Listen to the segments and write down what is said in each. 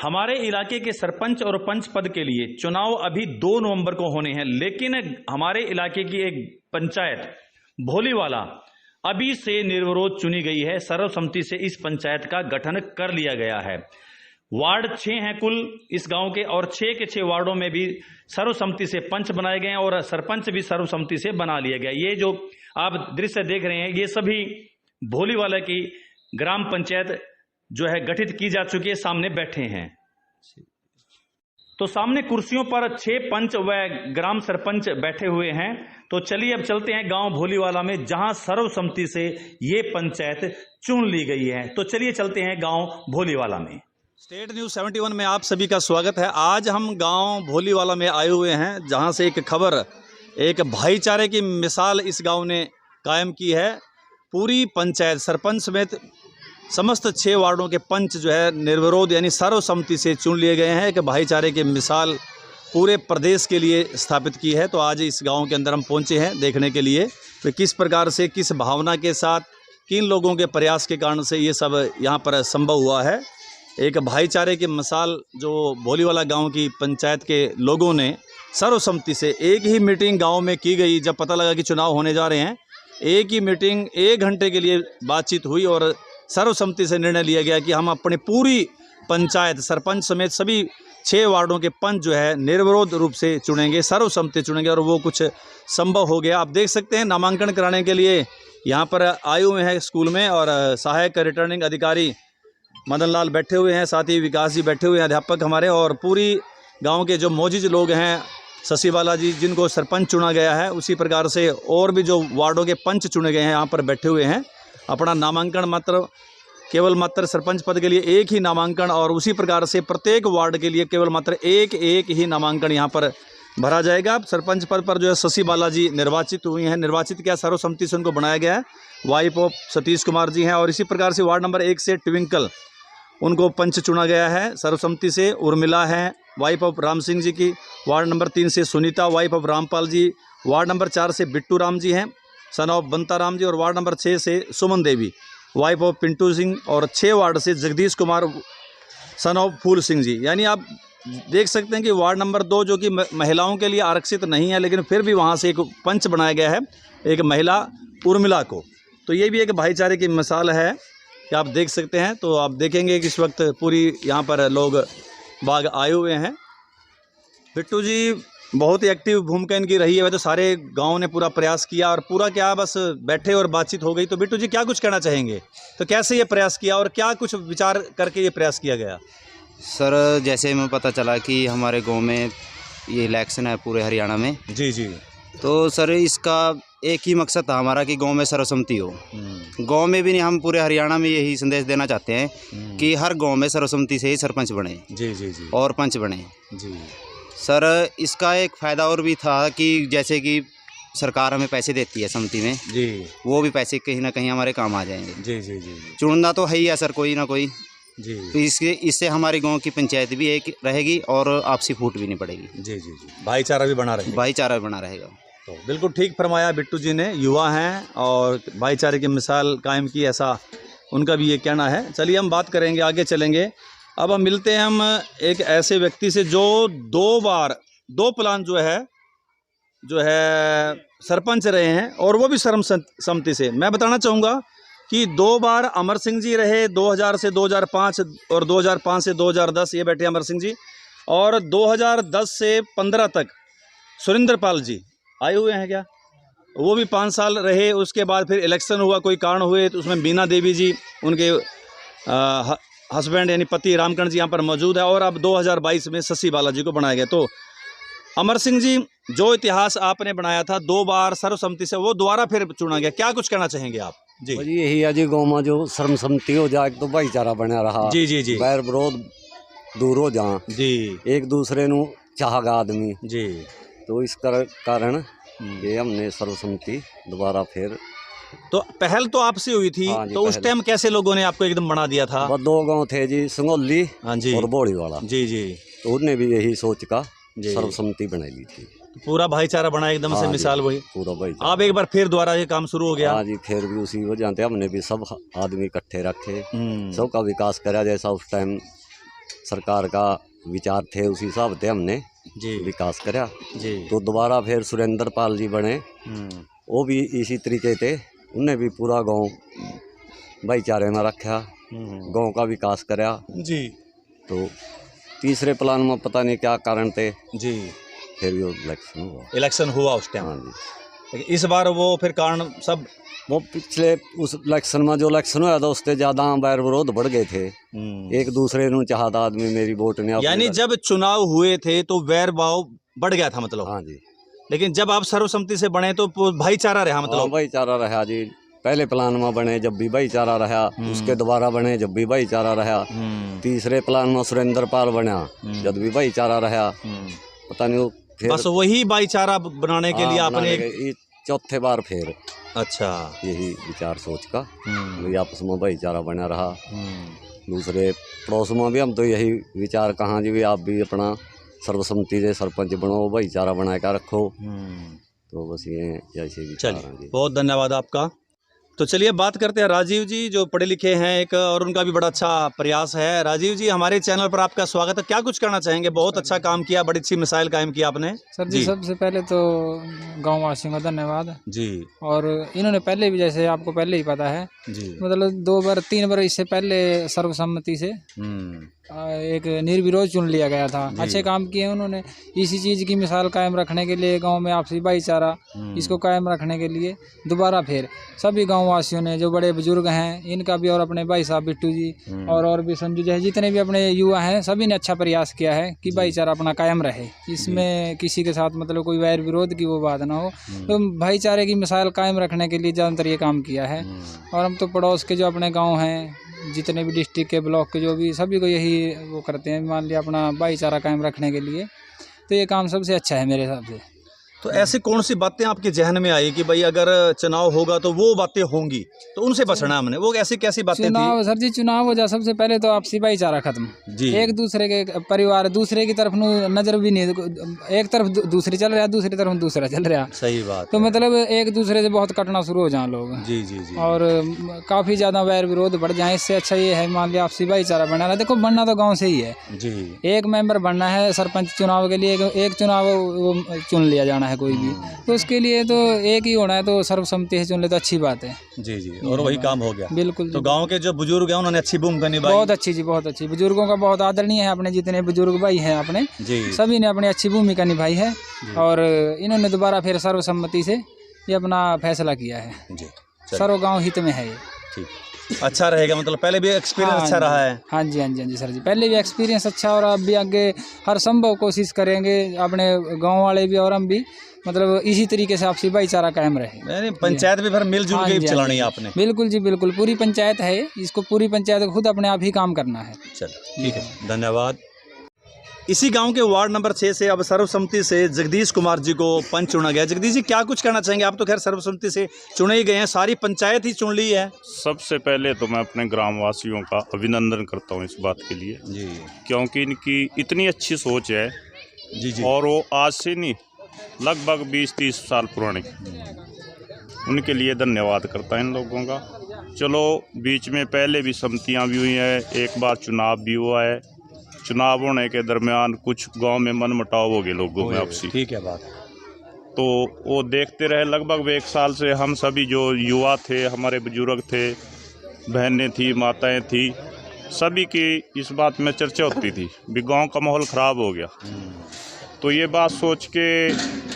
हमारे इलाके के सरपंच और पंच पद के लिए चुनाव अभी 2 नवंबर को होने हैं, लेकिन हमारे इलाके की एक पंचायत भोलीवाला अभी से निर्विरोध चुनी गई है। सर्वसम्मति से इस पंचायत का गठन कर लिया गया है। वार्ड 6 हैं कुल इस गांव के, और 6 के 6 वार्डों में भी सर्वसम्मति से पंच बनाए गए हैं और सरपंच भी सर्वसम्मति से बना लिया गया। ये जो आप दृश्य देख रहे हैं, ये सभी भोलीवाला की ग्राम पंचायत जो है गठित की जा चुकी है। सामने बैठे हैं, तो सामने कुर्सियों पर 6 पंच व ग्राम सरपंच बैठे हुए हैं। तो चलिए अब चलते हैं गांव भोलीवाला में, जहां सर्वसम्मति से ये पंचायत चुन ली गई है। तो चलिए चलते हैं गांव भोलीवाला में। स्टेट न्यूज़ 71 में आप सभी का स्वागत है। आज हम गांव भोलीवाला में आए हुए हैं, जहां से एक खबर, एक भाईचारे की मिसाल इस गांव ने कायम की है। पूरी पंचायत सरपंच समेत समस्त 6 वार्डों के पंच जो है निर्विरोध यानी सर्वसम्मति से चुन लिए गए हैं। एक भाईचारे की मिसाल पूरे प्रदेश के लिए स्थापित की है। तो आज इस गांव के अंदर हम पहुंचे हैं देखने के लिए कि किस प्रकार से, किस भावना के साथ, किन लोगों के प्रयास के कारण से ये सब यहाँ पर संभव हुआ है। एक भाईचारे की मिसाल जो भोलीवाला गांव की पंचायत के लोगों ने सर्वसम्मति से, एक ही मीटिंग गाँव में की गई। जब पता लगा कि चुनाव होने जा रहे हैं, एक ही मीटिंग 1 घंटे के लिए बातचीत हुई और सर्वसम्मति से निर्णय लिया गया कि हम अपनी पूरी पंचायत सरपंच समेत सभी 6 वार्डों के पंच जो है निर्विरोध रूप से चुनेंगे, सर्वसम्मति चुनेंगे, और वो कुछ संभव हो गया। आप देख सकते हैं नामांकन कराने के लिए यहाँ पर आए हुए हैं स्कूल में, और सहायक रिटर्निंग अधिकारी मदन लाल बैठे हुए हैं, साथ ही विकास जी बैठे हुए हैं अध्यापक हमारे, और पूरी गाँव के जो मौजूद लोग हैं, शशि बाला जी जिनको सरपंच चुना गया है, उसी प्रकार से और भी जो वार्डों के पंच चुने गए हैं यहाँ पर बैठे हुए हैं। अपना नामांकन केवल मात्र सरपंच पद के लिए एक ही नामांकन, और उसी प्रकार से प्रत्येक वार्ड के लिए केवल मात्र एक ही नामांकन यहाँ पर भरा जाएगा। सरपंच पद पर जो है शशि बाला जी निर्वाचित हुई हैं, निर्वाचित क्या, सर्वसम्मति से उनको बनाया गया है। वाइफ ऑफ सतीश कुमार जी हैं, और इसी प्रकार से वार्ड नंबर 1 से ट्विंकल, उनको पंच चुना गया है सर्वसम्मति से। उर्मिला है वाइफ ऑफ राम सिंह जी की। वार्ड नंबर 3 से Sunita wife of Rampal ji. Ward number 4 से बिट्टू राम जी हैं सन ऑफ बंता राम जी। और वार्ड नंबर 6 से सुमन देवी वाइफ ऑफ पिंटू सिंह। और 6 वार्ड से जगदीश कुमार सन ऑफ फूल सिंह जी। यानी आप देख सकते हैं कि वार्ड नंबर 2 जो कि महिलाओं के लिए आरक्षित नहीं है, लेकिन फिर भी वहाँ से एक पंच बनाया गया है, एक महिला उर्मिला को। तो ये भी एक भाईचारे की मिसाल है कि आप देख सकते हैं। तो आप देखेंगे कि इस वक्त पूरी यहाँ पर लोग बाग आए हुए हैं। बिट्टू जी बहुत ही एक्टिव भूमिका इनकी रही है। वह तो सारे गांव ने पूरा प्रयास किया, और पूरा क्या बस बैठे और बातचीत हो गई। तो बिट्टू जी क्या कुछ कहना चाहेंगे? तो कैसे ये प्रयास किया और क्या कुछ विचार करके ये प्रयास किया गया? सर, जैसे हमें पता चला कि हमारे गांव में ये इलेक्शन है पूरे हरियाणा में। जी जी। तो सर इसका एक ही मकसद था हमारा कि गांव में सर्वसम्मति हो। गांव में भी नहीं, हम पूरे हरियाणा में यही संदेश देना चाहते हैं कि हर गाँव में सर्वसम्मति से ही सरपंच बने। जी जी जी। और पंच बने। जी सर, इसका एक फ़ायदा और भी था कि जैसे कि सरकार हमें पैसे देती है समिति में जी, वो भी पैसे कहीं ना कहीं हमारे काम आ जाएंगे। जी जी जी। चुनना तो है ही है सर कोई ना कोई जी। तो इससे हमारे गांव की पंचायत भी एक रहेगी और आपसी फूट भी नहीं पड़ेगी। जी जी जी। भाईचारा भी बना रहेगा। तो बिल्कुल ठीक फरमाया बिट्टू जी ने। युवा हैं और भाईचारे की मिसाल कायम की, ऐसा उनका भी ये कहना है। चलिए हम बात करेंगे, आगे चलेंगे। अब हम मिलते हैं हम एक ऐसे व्यक्ति से जो 2 प्लान जो है सरपंच रहे हैं, और वो भी सर्वसम्मति से। मैं बताना चाहूँगा कि 2 बार अमर सिंह जी रहे, 2000 से 2005 और 2005 से 2010 ये बैठे अमर सिंह जी, और 2010 से 15 तक सुरेंद्र पाल जी आए हुए हैं क्या, वो भी 5 साल रहे। उसके बाद फिर इलेक्शन हुआ, कोई कारण हुए, तो उसमें बीना देवी जी उनके हस्बैंड यानी पति रामकरण जी यहाँ पर मौजूद है, और अब 2022 में शशि बाला जी को बनाया गया। तो अमर सिंह जी, जो इतिहास आपने बनाया था 2 बार सर्वसम्मति से, वो दोबारा फिर चुना गया, क्या कुछ कहना चाहेंगे आप? जी यही है जी, गाँव में जो सर्वसम्मति हो जाए तो भाईचारा बना रहा। जी जी जी। बैर विरोध दूर हो जा जी, एक दूसरे ਨੂੰ चाहेगा आदमी जी। तो इस कारण ये हमने सर्वसम्मति दोबारा फिर। तो पहल तो आपसे हुई थी। हाँ तो उस टाइम कैसे लोगों ने आपको एकदम बना दिया था? 2 गांव थे जी, संगोली हाँ जी और भोलीवाला जी जी। तो उन्होंने भी यही सोच का सर्वसम्मति बना ली थी। तो पूरा भाईचारा बना एकदम से मिसाल वही पूरा भाईचारा। अब एक बार फिर दोबारा ये काम शुरू हो गया। हाँ जी, फिर भी उसी वजह से हमने भी सब आदमी इकट्ठे रखे, सबका विकास करा जैसा उस टाइम सरकार का विचार थे उसी हिसाब से हमने जी विकास करा। जी तो दोबारा फिर सुरेंद्र पाल जी बने, वो भी इसी तरीके थे, उनने भी पूरा गांव भाईचारे में रखा, गांव का विकास करा जी तो तीसरे प्लान में पता नहीं क्या कारण थे, जी फिर वो इलेक्शन हुआ उस टाइम। हाँ जी, लेकिन इस बार वो फिर कारण सब वो पिछले उस इलेक्शन में जो इलेक्शन हुआ था उससे ज़्यादा बैर विरोध बढ़ गए थे, एक दूसरे ਨੂੰ चाहता आदमी मेरी वोट नहीं। यानी जब चुनाव हुए थे तो वैर भाव बढ़ गया था मतलब। हाँ जी, लेकिन जब आप सर्वसम्मति से बने तो भाईचारा रहा मतलब। भाईचारा रहा जी, पहले प्लान में बने जब भी भाईचारा रहा, उसके दोबारा बने जब भी भाईचारा रहा, तीसरे प्लान में सुरेंद्र पाल बना जब भी भाईचारा रहा, पता नहीं फिर बस वही भाईचारा बनाने के लिए आपने चौथे बार फिर अच्छा यही विचार सोच का भाई आपस में भाईचारा बना रहा। दूसरे पड़ोस में भी हम तो यही विचार कहाँ जी भी आप भी अपना सर्वसम्मति से सरपंच बनो, भाईचारा बना कर रखो, तो बस ये ऐसे विचार हैं जी। बहुत धन्यवाद आपका। तो चलिए बात करते हैं राजीव जी, जो पढ़े लिखे हैं एक, और उनका भी बड़ा अच्छा प्रयास है। राजीव जी, हमारे चैनल पर आपका स्वागत है। क्या कुछ करना चाहेंगे? बहुत अच्छा काम किया, बड़ी अच्छी मिसाइल कायम किया आपने। सर जी सबसे पहले तो गाँव वासियों का धन्यवाद जी। और इन्होंने पहले भी, जैसे आपको पहले ही पता है जी, मतलब 2 बार 3 बार इससे पहले सर्वसम्मति से एक निर्विरोध चुन लिया गया था। अच्छे काम किए उन्होंने। इसी चीज़ की मिसाल कायम रखने के लिए, गांव में आपसी भाईचारा इसको कायम रखने के लिए दोबारा फिर सभी गांव वासियों ने, जो बड़े बुजुर्ग हैं इनका भी, और अपने भाई साहब बिट्टू जी और भी संजू जी, जितने भी अपने युवा हैं सभी ने अच्छा प्रयास किया है कि भाईचारा अपना कायम रहे, इसमें किसी के साथ मतलब कोई वैर विरोध की वो बात ना हो। तो भाईचारे की मिसाल कायम रखने के लिए ज़्यादातर ये काम किया है। और हम तो पड़ोस के जो अपने गाँव हैं, जितने भी डिस्ट्रिक्ट के, ब्लॉक के, जो भी सभी को यही वो करते हैं, मान लिया अपना भाईचारा कायम रखने के लिए। तो ये काम सबसे अच्छा है मेरे हिसाब से। तो ऐसी कौन सी बातें आपके जहन में आई कि भाई अगर चुनाव होगा तो वो बातें होंगी, तो उनसे बचना हमने, वो ऐसी कैसी बातें चुनाव थी? सर जी चुनाव हो जाए सबसे पहले तो आपसी भाईचारा खत्म जी। एक दूसरे के परिवार दूसरे की तरफ नजर भी नहीं, एक तरफ दूसरी चल रहा, दूसरी तरफ दूसरा चल रहा। सही बात। तो मतलब एक दूसरे से बहुत कटना शुरू हो जाए लोग। जी जी जी। और काफ़ी ज़्यादा वैर विरोध बढ़ जाए। इससे अच्छा ये है, मान लिया आपसी भाईचारा बना रहा। देखो बनना तो गाँव से ही है जी। एक मेंबर बनना है सरपंच चुनाव के लिए, एक चुनाव चुन लिया जाना है कोई भी, तो उसके लिए तो एक ही होना है, तो सर्वसम्मति से चुन ले तो अच्छी बात है। जी जी, और वही काम हो गया। बिल्कुल। तो गांव के जो बुजुर्ग हैं उन्होंने अच्छी भूमिका निभाई। बहुत अच्छी जी, बहुत अच्छी। बुजुर्गों का बहुत आदरणीय है, अपने जितने बुजुर्ग भाई हैं अपने सभी ने अपनी अच्छी भूमिका निभाई है। और इन्होंने दोबारा फिर सर्वसम्मति से ये अपना फैसला किया है जी। सर्व गाँव हित में है ये। ठीक, अच्छा रहेगा, मतलब पहले भी एक्सपीरियंस अच्छा रहा है। हाँ जी, हाँ जी, हाँ जी सर जी, पहले भी एक्सपीरियंस अच्छा, और अब भी आगे हर संभव कोशिश करेंगे अपने गांव वाले भी और हम भी, मतलब इसी तरीके से आपसी भाईचारा कायम रहे। पंचायत भी फिर मिलजुल के चलानी है आपने। बिल्कुल जी बिल्कुल, पूरी पंचायत है, इसको पूरी पंचायत को खुद अपने आप ही काम करना है। चलो ठीक है, धन्यवाद। इसी गांव के वार्ड नंबर 6 से अब सर्वसम्मति से जगदीश कुमार जी को पंच चुना गया। जगदीश जी क्या कुछ कहना चाहेंगे? आप तो खैर सर्वसम्मति से चुने ही गए हैं, सारी पंचायत ही चुन ली है। सबसे पहले तो मैं अपने ग्रामवासियों का अभिनंदन करता हूं इस बात के लिए जी, क्योंकि इनकी इतनी अच्छी सोच है जी जी। और वो आज से नहीं, लगभग 20-30 साल पुराने, उनके लिए धन्यवाद करता है इन लोगों का। चलो बीच में पहले भी समितियां भी हुई हैं, एक बार चुनाव भी हुआ है, चुनाव होने के दरमियान कुछ गांव में मनमुटाव हो गए लोगों में आपसी। ठीक है बात। तो वो देखते रहे लगभग 1 साल से। हम सभी जो युवा थे, हमारे बुजुर्ग थे, बहनें थी, माताएं थी, सभी की इस बात में चर्चा होती थी भी गांव का माहौल ख़राब हो गया। तो ये बात सोच के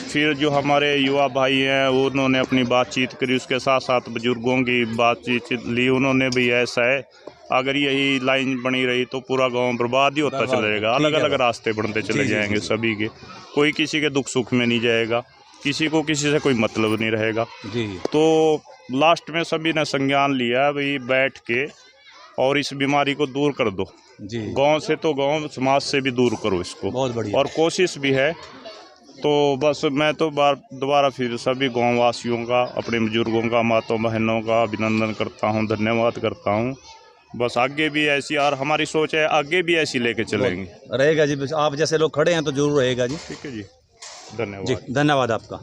फिर जो हमारे युवा भाई हैं उन्होंने अपनी बातचीत करी, उसके साथ साथ बुजुर्गों की बातचीत ली। उन्होंने भी ऐसा है अगर यही लाइन बनी रही तो पूरा गांव बर्बाद ही होता चलेगा, अलग अलग रास्ते बनते चले जाएंगे सभी के, कोई किसी के दुख सुख में नहीं जाएगा, किसी को किसी से कोई मतलब नहीं रहेगा जी। तो लास्ट में सभी ने संज्ञान लिया भाई बैठ के और इस बीमारी को दूर कर दो जी। गांव से तो गांव, समाज से भी दूर करो इसको। बहुत बढ़िया। और कोशिश भी है। तो बस मैं तो दोबारा फिर सभी गाँव वासियों का, अपने बुजुर्गों का, माताओं बहनों का अभिनंदन करता हूँ, धन्यवाद करता हूँ। बस आगे भी ऐसी, और हमारी सोच है आगे भी ऐसी लेके चलेंगे। रहेगा जी, आप जैसे लोग खड़े हैं तो जरूर रहेगा जी। ठीक है जी, धन्यवाद जी, धन्यवाद आपका।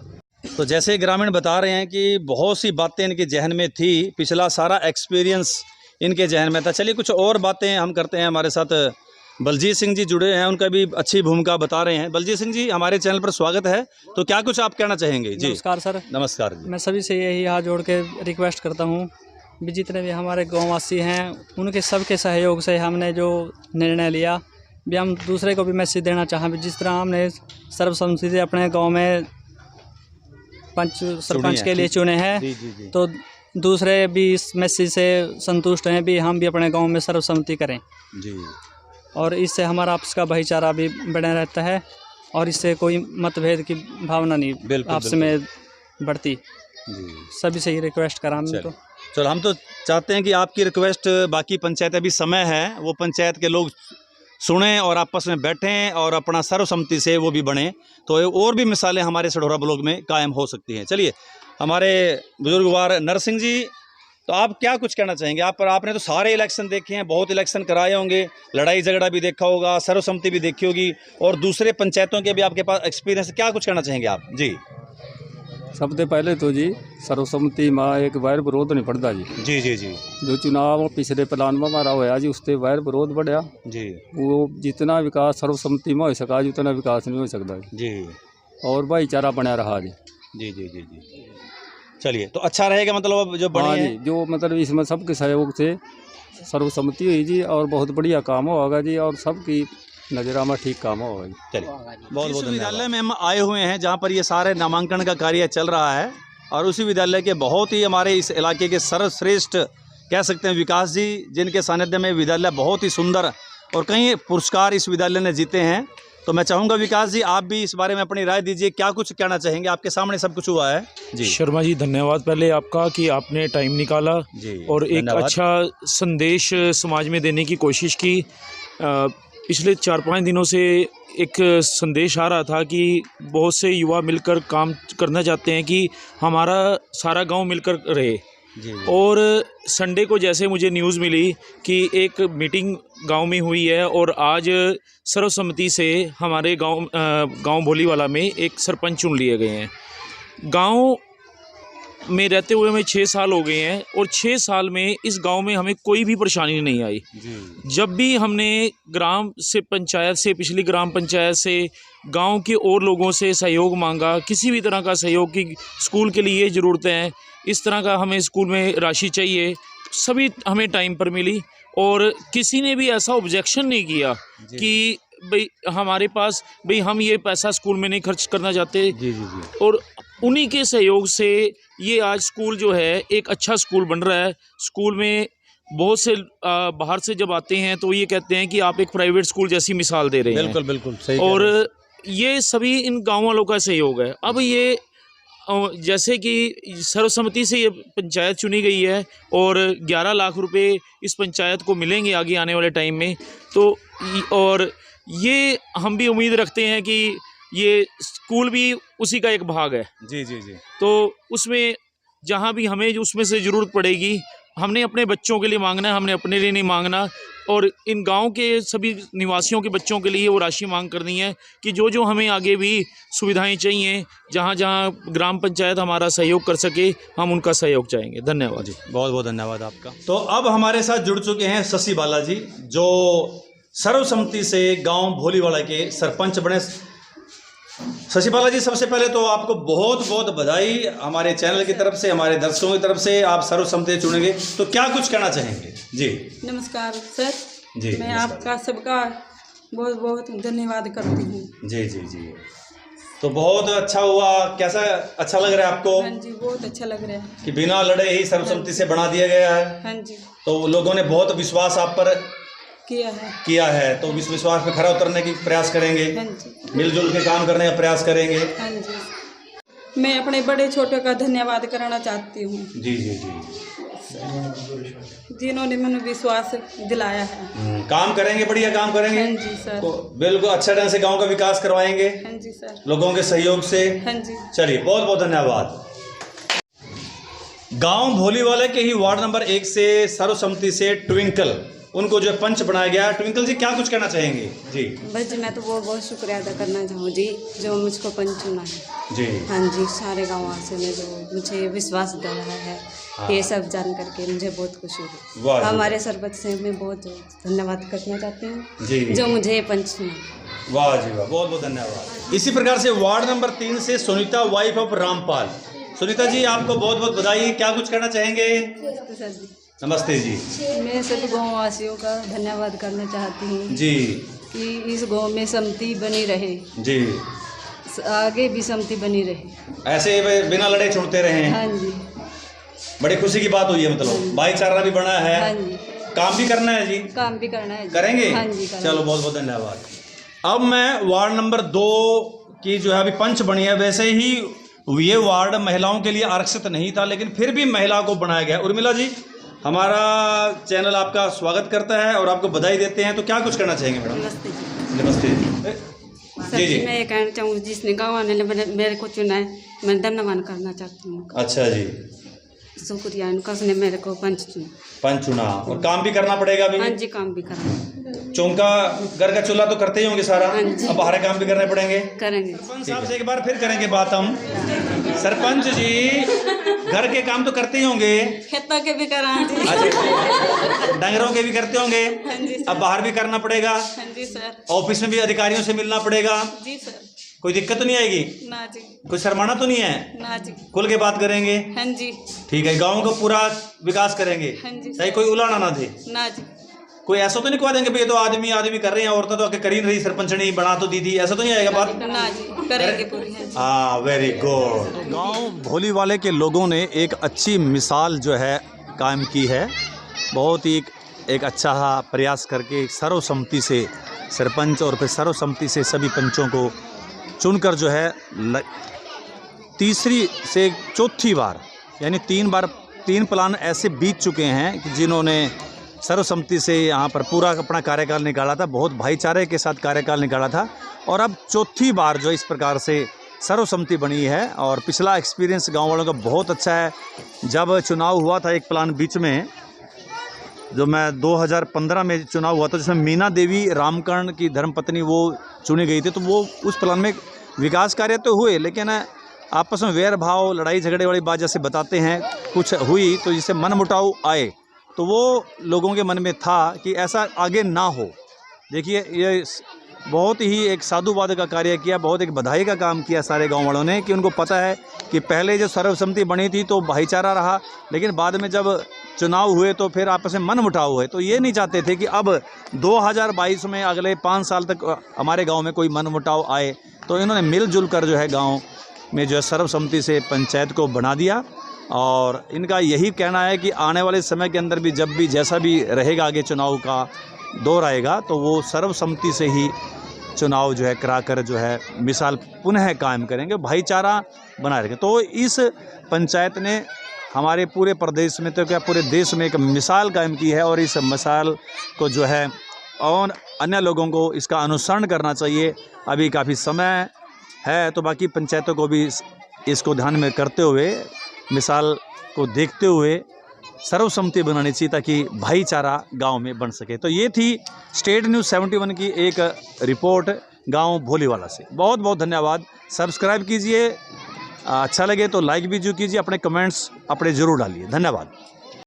तो जैसे ग्रामीण बता रहे हैं कि बहुत सी बातें इनके जहन में थी, पिछला सारा एक्सपीरियंस इनके जहन में था। चलिए कुछ और बातें हम करते हैं। हमारे साथ बलजीत सिंह जी जुड़े हैं, उनका भी अच्छी भूमिका बता रहे हैं। बलजीत सिंह जी, हमारे चैनल पर स्वागत है। तो क्या कुछ आप कहना चाहेंगे? जी नमस्कार सर। नमस्कार जी। मैं सभी से यही हाथ जोड़ के रिक्वेस्ट करता हूँ भी जितने भी हमारे गाँववासी हैं उनके सबके सहयोग से हमने जो निर्णय लिया भी हम दूसरे को भी मैसेज देना चाहें भी जिस तरह हमने सर्वसम्मति से अपने गांव में पंच सरपंच के लिए चुने हैं तो दूसरे भी इस मैसेज से संतुष्ट हैं भी हम भी अपने गांव में सर्वसम्मति करें जी। और इससे हमारा आपस का भाईचारा भी बना रहता है और इससे कोई मतभेद की भावना नहीं आपस में बढ़ती जी। सभी से ही रिक्वेस्ट करा हमने। तो चलो, हम तो चाहते हैं कि आपकी रिक्वेस्ट बाकी पंचायत, अभी समय है, वो पंचायत के लोग सुने और आपस में बैठें और अपना सर्वसम्मति से वो भी बने, तो और भी मिसालें हमारे सढौरा ब्लॉक में कायम हो सकती हैं। चलिए, हमारे बुजुर्गवार नरसिंह जी, तो आप क्या कुछ कहना चाहेंगे? आपने तो सारे इलेक्शन देखे हैं, बहुत इलेक्शन कराए होंगे, लड़ाई झगड़ा भी देखा होगा, सर्वसम्मति भी देखी होगी, और दूसरे पंचायतों के भी आपके पास एक्सपीरियंस, क्या कुछ कहना चाहेंगे आप? जी। सबसे पहले तो जी सर्वसम्मति में एक वैर विरोध नहीं पड़ता जी। जी जी जी। जो चुनाव पिछले प्लान में हमारा होया जी, उससे वैर विरोध बढ़िया जी। वो जितना विकास सर्वसम्मति में हो सका जी उतना विकास नहीं हो सकता जी। और भाईचारा बना रहा जी। जी जी जी जी। चलिए, तो अच्छा रहेगा, मतलब अब जो बनी है जो मतलब इसमें सबके सहयोग से सर्वसम्मति हुई जी और बहुत बढ़िया काम होगा जी और सबकी नजरा में ठीक काम होगा। चलिए, बहुत बहुत विद्यालय में हम आए हुए हैं जहाँ पर ये सारे नामांकन का कार्य चल रहा है, और उसी विद्यालय के बहुत ही हमारे इस इलाके के सर्वश्रेष्ठ कह सकते हैं विकास जी, जिनके सानिध्य में विद्यालय बहुत ही सुंदर और कई पुरस्कार इस विद्यालय ने जीते हैं। तो मैं चाहूँगा विकास जी, आप भी इस बारे में अपनी राय दीजिए, क्या कुछ कहना चाहेंगे? आपके सामने सब कुछ हुआ है जी। शर्मा जी, धन्यवाद पहले आपका कि आपने टाइम निकाला जी, और एक अच्छा संदेश समाज में देने की कोशिश की। पिछले 4-5 दिनों से एक संदेश आ रहा था कि बहुत से युवा मिलकर काम करना चाहते हैं कि हमारा सारा गांव मिलकर रहे जी। और संडे को जैसे मुझे न्यूज़ मिली कि एक मीटिंग गांव में हुई है और आज सर्वसम्मति से हमारे गांव भोलीवाला में एक सरपंच चुन लिए गए हैं। गांव में रहते हुए हमें 6 साल हो गए हैं और 6 साल में इस गांव में हमें कोई भी परेशानी नहीं आई जी। जब भी हमने ग्राम से पंचायत से, पिछली ग्राम पंचायत से, गांव के और लोगों से सहयोग मांगा, किसी भी तरह का सहयोग की स्कूल के लिए ज़रूरतें हैं, इस तरह का हमें स्कूल में राशि चाहिए, सभी हमें टाइम पर मिली और किसी ने भी ऐसा ऑब्जेक्शन नहीं किया कि भाई हमारे पास भाई हम ये पैसा स्कूल में नहीं खर्च करना चाहते जी। और उन्हीं के सहयोग से ये आज स्कूल जो है एक अच्छा स्कूल बन रहा है। स्कूल में बहुत से बाहर से जब आते हैं तो ये कहते हैं कि आप एक प्राइवेट स्कूल जैसी मिसाल दे रहे हैं। बिल्कुल बिल्कुल सही। और ये सभी इन गाँव वालों का सहयोग है। अब ये जैसे कि सर्वसम्मति से ये पंचायत चुनी गई है और 11 लाख रुपए इस पंचायत को मिलेंगे आगे आने वाले टाइम में, तो और ये हम भी उम्मीद रखते हैं कि ये स्कूल भी उसी का एक भाग है जी जी जी। तो उसमें जहाँ भी हमें उसमें से ज़रूरत पड़ेगी, हमने अपने बच्चों के लिए मांगना है, हमने अपने लिए नहीं मांगना। और इन गांव के सभी निवासियों के बच्चों के लिए वो राशि मांग करनी है कि जो जो हमें आगे भी सुविधाएं चाहिए, जहाँ जहाँ ग्राम पंचायत हमारा सहयोग कर सके, हम उनका सहयोग चाहेंगे। धन्यवाद जी। बहुत बहुत धन्यवाद आपका। तो अब हमारे साथ जुड़ चुके हैं शशि बालाजी, जो सर्वसम्मति से गाँव भोलीवाला के सरपंच बने। शशि बालाजी, सबसे पहले तो आपको बहुत बहुत बधाई हमारे चैनल की तरफ से, हमारे दर्शकों की तरफ से। आप सर्वसम्मति चुनेंगे तो क्या कुछ कहना चाहेंगे? जी नमस्कार सर जी। मैं आपका सबका बहुत बहुत धन्यवाद करती हूँ। जी जी जी। तो बहुत अच्छा हुआ, कैसा अच्छा लग रहा है आपको? हाँ जी, बहुत अच्छा लग रहा है कि बिना लड़े ही सर्वसम्मति से बना दिया गया है। हाँ जी। तो लोगों ने बहुत विश्वास आप पर किया है तो इस विश्वास पे खरा उतरने की प्रयास करेंगे। हाँ जी। मिलजुल के काम करने का प्रयास करेंगे। हाँ जी। मैं अपने बड़े छोटे का धन्यवाद करना चाहती हूँ। जी जी जी। जिन्होंने मैंने विश्वास दिलाया है। काम करेंगे, बढ़िया काम करेंगे। हाँ जी सर। तो बिल्कुल अच्छे ढंग से गांव का विकास करवाएंगे। हाँ जी सर। लोगों के सहयोग से। हाँ जी। चलिए, बहुत बहुत धन्यवाद। गांव भोलीवाला के ही वार्ड नंबर 1 से सर्वसम्मति से ट्विंकल उनको जो है पंच बनाया गया। ट्विंकल जी क्या कुछ कहना चाहेंगे? जी बस जी मैं तो बहुत शुक्रिया अदा करना चाहूँ जी जो मुझको पंच चुना है जी। हाँ जी, सारे गाँव वासियों ने जो मुझे विश्वास दिलाया है ये सब जान करके मुझे बहुत खुशी हुई। हमारे सरपंच से मैं बहुत धन्यवाद करना चाहती हूँ जी जो मुझे पंच चुना। वाह जी वाह, बहुत बहुत धन्यवाद। इसी प्रकार से वार्ड नंबर 3 से सुनीता वाइफ ऑफ रामपाल। सुनीता जी आपको बहुत बहुत बधाई। क्या कुछ कहना चाहेंगे? सर जी नमस्ते जी। मैं सभी गाँव वासियों का धन्यवाद करना चाहती हूँ जी कि इस गाँव में सम्मति बनी रहे जी, आगे भी सम्मति बनी रहे, ऐसे बिना लड़े छुड़ते रहे। हाँ जी बड़ी खुशी की बात हुई है, मतलब भाईचारा भी बना है। हाँ जी काम भी करना है जी, काम भी करना है जी। करेंगे? हाँ जी करेंगे। चलो बहुत बहुत धन्यवाद। अब मैं वार्ड नंबर 2 की जो है अभी पंच बनी है, वैसे ही ये वार्ड महिलाओं के लिए आरक्षित नहीं था लेकिन फिर भी महिला को बनाया गया। उर्मिला जी हमारा चैनल आपका स्वागत करता है और आपको बधाई देते हैं, तो क्या कुछ करना चाहेंगे मैडम? नमस्ते जी। नमस्ते जी जी। मैं ये कहना चाहूँगी जिसने गाँव वाले ने मेरे को चुना है मैं धन्यवाद करना चाहती हूँ। अच्छा जी, शुक्रिया उनका, उसने मेरे को पंच चुना। पंच चुना और काम भी करना पड़ेगा अभी। हाँ जी काम भी करना। चौंका घर का चूल्हा तो करते ही होंगे सारा, हाँ जी। अब बाहर काम भी करने पड़ेंगे। करेंगे। सरपंच साहब से एक बार फिर करेंगे बात हम। सरपंच जी घर के काम तो करते ही होंगे, खेतों के भी कराएंगे, अच्छा डंगरों के भी करते होंगे, हाँ जी अब बाहर भी करना पड़ेगा। हाँ जी सर। ऑफिस में भी अधिकारियों से मिलना पड़ेगा। जी सर। कोई दिक्कत तो नहीं आएगी? ना जी। कोई शर्माना तो नहीं है? ना जी। खुल के बात करेंगे। हाँ जी। ठीक है, गाँव को पूरा विकास करेंगे। हाँ जी। चाहे कोई उलाना ना दे। ना जी। कोई ऐसा तो नहीं कहा देंगे ये तो आदमी कर रहे हैं, औरतें तो आके कर ही नहीं रही, सरपंचनी बना तो दीदी, ऐसा तो नहीं आएगा बात? ना जी करेंगे पूरी। हाँ वेरी गुड। गांव भोली वाले के लोगों ने एक अच्छी मिसाल जो है कायम की है। बहुत ही एक अच्छा प्रयास करके सर्वसम्मति से सरपंच और फिर सर्वसम्मति से सभी पंचों को चुनकर जो है तीसरी से चौथी बार यानी 3 प्लान ऐसे बीत चुके हैं कि जिन्होंने सर्वसम्मति से यहाँ पर पूरा अपना कार्यकाल निकाला था, बहुत भाईचारे के साथ कार्यकाल निकाला था और अब चौथी बार जो इस प्रकार से सर्वसम्मति बनी है। और पिछला एक्सपीरियंस गांव वालों का बहुत अच्छा है। जब चुनाव हुआ था एक प्लान बीच में जो मैं 2015 में चुनाव हुआ था जिसमें मीना देवी रामकर्ण की धर्मपत्नी वो चुनी गई थी, तो वो उस प्लान में विकास कार्य तो हुए लेकिन आपस में वैर भाव लड़ाई झगड़े वाली बात जैसे बताते हैं कुछ हुई तो जिससे मनमुटाव आए, तो वो लोगों के मन में था कि ऐसा आगे ना हो। देखिए ये बहुत ही एक साधुवाद का कार्य किया, बहुत एक बधाई का काम किया सारे गांव वालों ने कि उनको पता है कि पहले जो सर्वसम्मति बनी थी तो भाईचारा रहा लेकिन बाद में जब चुनाव हुए तो फिर आपस में मनमुटाव हुए, तो ये नहीं चाहते थे कि अब 2022 में अगले 5 साल तक हमारे गांव में कोई मनमुटाव आए। तो इन्होंने मिलजुल कर जो है गांव में जो है सर्वसम्मति से पंचायत को बना दिया और इनका यही कहना है कि आने वाले समय के अंदर भी जब भी जैसा भी रहेगा आगे चुनाव का दौर आएगा तो वो सर्वसम्मति से ही चुनाव जो है कराकर जो है मिसाल पुनः कायम करेंगे, भाईचारा बनाए रखेंगे। तो इस पंचायत ने हमारे पूरे प्रदेश में तो क्या पूरे देश में एक मिसाल कायम की है और इस मिसाल को जो है और अन्य लोगों को इसका अनुसरण करना चाहिए। अभी काफ़ी समय है तो बाकी पंचायतों को भी इसको ध्यान में करते हुए मिसाल को देखते हुए सर्वसम्मति बनानी चाहिए ताकि भाईचारा गांव में बन सके। तो ये थी स्टेट न्यूज़ 71 की एक रिपोर्ट गांव भोलीवाला से। बहुत बहुत धन्यवाद। सब्सक्राइब कीजिए, अच्छा लगे तो लाइक भी जो कीजिए, अपने कमेंट्स अपने ज़रूर डालिए। धन्यवाद।